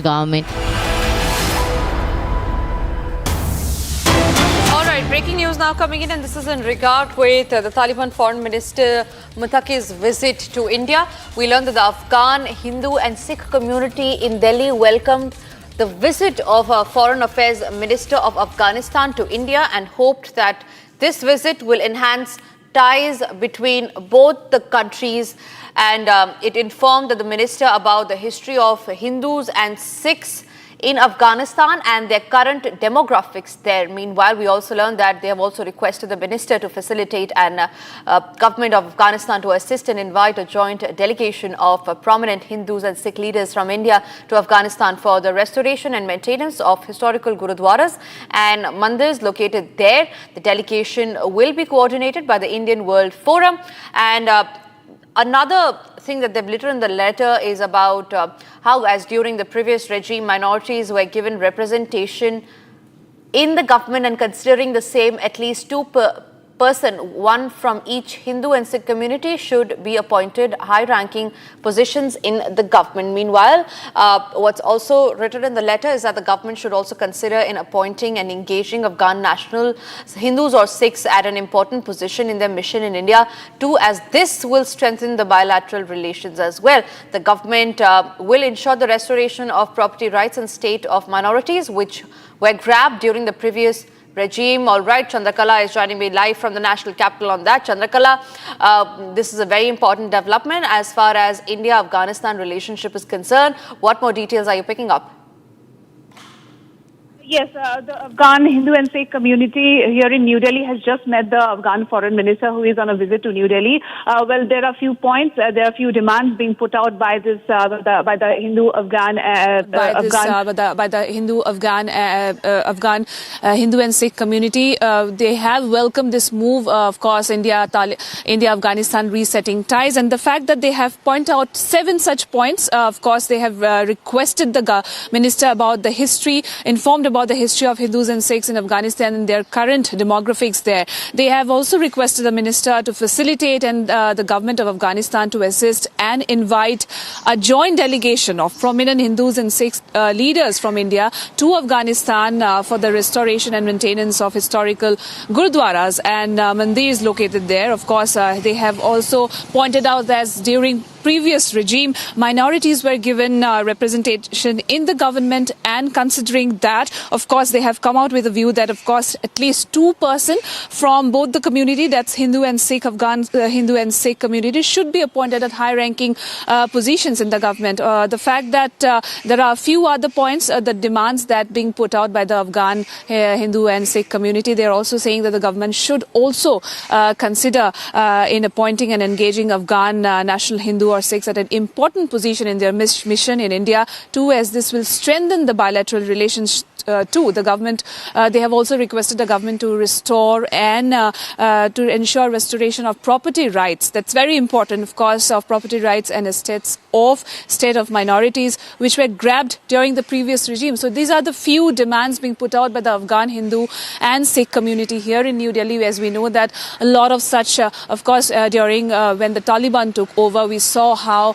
government. All right, breaking news now coming in, and this is in regard with the Taliban Foreign Minister Muttaqi's visit to India. We learned that the Afghan Hindu and Sikh community in Delhi welcomed the visit of a Foreign Affairs Minister of Afghanistan to India and hoped that this visit will enhance ties between both the countries. And it informed the minister about the history of Hindus and Sikhs in Afghanistan and their current demographics there. Meanwhile, we also learned that they have also requested the minister to facilitate and government of Afghanistan to assist and invite a joint delegation of prominent Hindus and Sikh leaders from India to Afghanistan for the restoration and maintenance of historical Gurudwaras and mandirs located there. The delegation will be coordinated by the Indian World Forum. And another thing that they've written in the letter is about how, as during the previous regime, minorities were given representation in the government, and considering the same, at least two person, one from each Hindu and Sikh community, should be appointed high-ranking positions in the government. Meanwhile, what's also written in the letter is that the government should also consider in appointing and engaging Afghan national Hindus or Sikhs at an important position in their mission in India too, as this will strengthen the bilateral relations as well. The government will ensure the restoration of property rights and state of minorities which were grabbed during the previous regime. All right, Chandrakala is joining me live from the national capital on that. Chandrakala, this is a very important development as far as India-Afghanistan relationship is concerned. What more details are you picking up? Yes, the Afghan Hindu and Sikh community here in New Delhi has just met the Afghan foreign minister who is on a visit to New Delhi. Well, there are a few points, there are a few demands being put out by this by the Hindu Afghan Afghan Hindu and Sikh community. They have welcomed this move, of course, India-Afghanistan resetting ties, and the fact that they have pointed out 7 such points. Of course, they have requested the minister about the history, informed about the history of Hindus and Sikhs in Afghanistan and their current demographics there. They have also requested the minister to facilitate and the government of Afghanistan to assist and invite a joint delegation of prominent Hindus and Sikh leaders from India to Afghanistan for the restoration and maintenance of historical Gurudwaras and mandirs located there. Of course, they have also pointed out that during previous regime, minorities were given representation in the government, and considering that, of course, they have come out with a view that, of course, at least 2 persons from both the community, that's Hindu and Sikh, Hindu and Sikh community, should be appointed at high-ranking positions in the government. The fact that there are a few other points, the demands that being put out by the Afghan Hindu and Sikh community, they are also saying that the government should also consider in appointing and engaging Afghan national Hindu or Sikhs at an important position in their mission in India too, as this will strengthen the bilateral relations too. The government, they have also requested the government to restore and to ensure restoration of property rights. That's very important, of course, of property rights and estates of state of minorities which were grabbed during the previous regime. So these are the few demands being put out by the Afghan Hindu and Sikh community here in New Delhi, as we know that a lot of such, of course, during when the Taliban took over, we saw how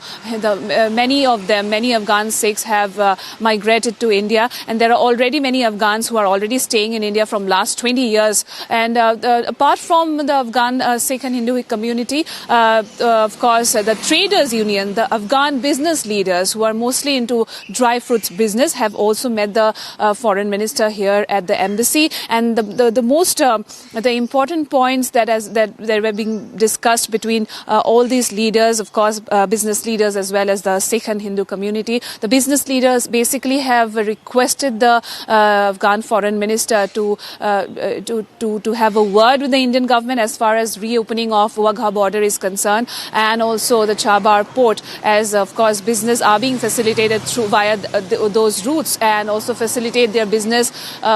many Afghan Sikhs have migrated to India, and there are already many Afghans who are already staying in India from last 20 years. And apart from the Afghan Sikh and Hindu community, of course, the traders union, the Afghan business leaders who are mostly into dry fruits business have also met the foreign minister here at the embassy. And the important points that were being discussed between all these leaders, of course, business leaders as well as the Sikh and Hindu community. The business leaders basically have requested the Afghan foreign minister to have a word with the Indian government as far as reopening of Wagha border is concerned, and also the Chabar port, as of course business are being facilitated through via those routes, and also facilitate their business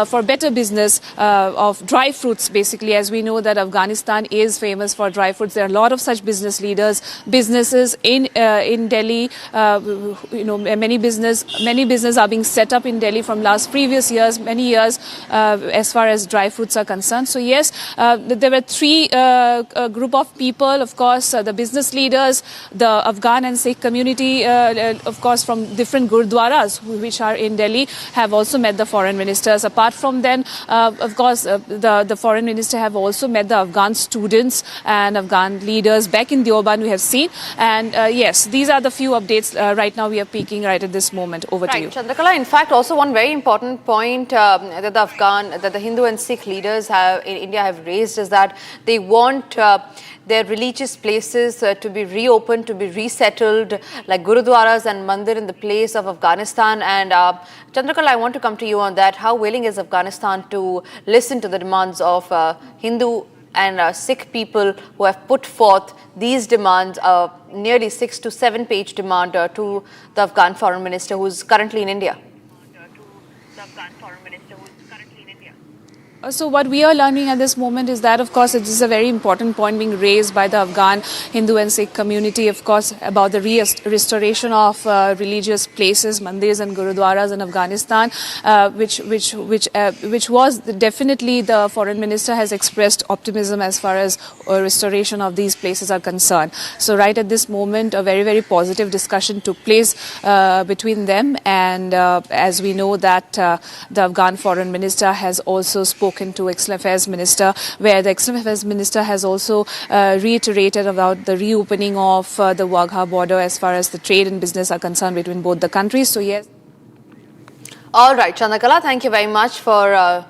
for better business of dry fruits. Basically, as we know that Afghanistan is famous for dry fruits, there are a lot of such business leaders, businesses in Delhi. Many business are being set up in Delhi from previous years, many years, as far as dry fruits are concerned. So yes, there were three group of people, of course, the business leaders, the Afghan and Sikh community, of course, from different Gurudwaras which are in Delhi, have also met the foreign ministers. Apart from them, of course, the foreign minister have also met the Afghan students and Afghan leaders back in Deoban, we have seen. And yes, these are the few updates right now we are peaking right at this moment. Over to you. Chandrakala, in fact, also one very important point that the Hindu and Sikh leaders in India have raised is that they want their religious places to be reopened, to be resettled, like Gurudwaras and Mandir in the place of Afghanistan. And Chandrakala, I want to come to you on that. How willing is Afghanistan to listen to the demands of Hindu and Sikh people who have put forth these demands, nearly 6 to 7 page demand to the Afghan foreign minister who is currently in India? So what we are learning at this moment is that, of course, it is a very important point being raised by the Afghan Hindu and Sikh community, of course, about the restoration of religious places, mandirs and gurudwaras in Afghanistan, which was definitely the foreign minister has expressed optimism as far as restoration of these places are concerned. So right at this moment, a very, very positive discussion took place between them. And as we know that the Afghan foreign minister has also spoken to External Affairs Minister, where the External Affairs Minister has also reiterated about the reopening of the Wagha border as far as the trade and business are concerned between both the countries. So yes. All right, Chandrakala, thank you very much for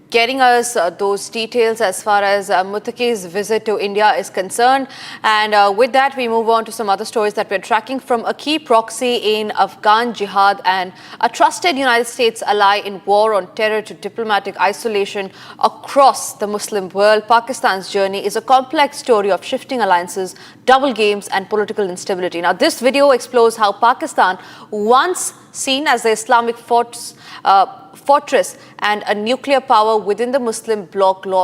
getting us those details as far as Muttaqi's visit to India is concerned. And with that, we move on to some other stories that we're tracking. From a key proxy in Afghan jihad and a trusted United States ally in war on terror to diplomatic isolation across the Muslim world, Pakistan's journey is a complex story of shifting alliances, double games and political instability. Now, this video explores how Pakistan, once seen as the Islamic fortress and a nuclear power within the Muslim bloc, lost